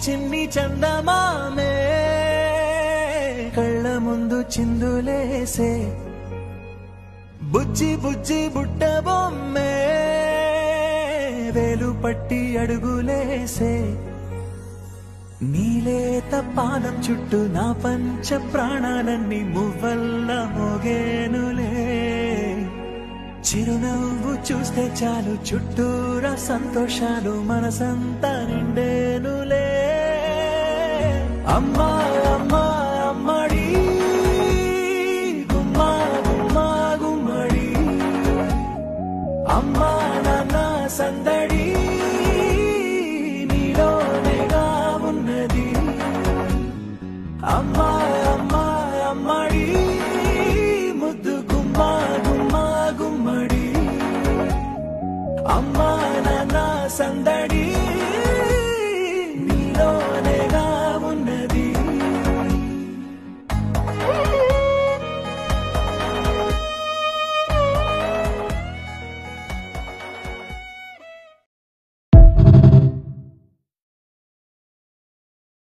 చిన్ని చందమామే కళ్ళ ముందు చిందులేసే బుజ్జి బుజ్జి బుట్ట బొమ్మే వేలు పట్టి అడుగులేసే నీలేత పాదం చుట్టూ నా పంచ ప్రాణాలన్నీ మువ్వల్ల మోగేనులే చిరునవ్వు చూస్తే చాలు చుట్టూరా సంతోషాలు మనసంతా నిండేనులే అమ్మా అమ్మా అమ్మడి గుమ్మా గుమ్మా గుమ్మడి అమ్మా నాన్న సందడి నీలోనేగా ఉన్నది అమ్మా అమ్మా అమ్మడి ముద్దు గుమ్మా గుమ్మా గుమ్మడి అమ్మా నాన్న సందడి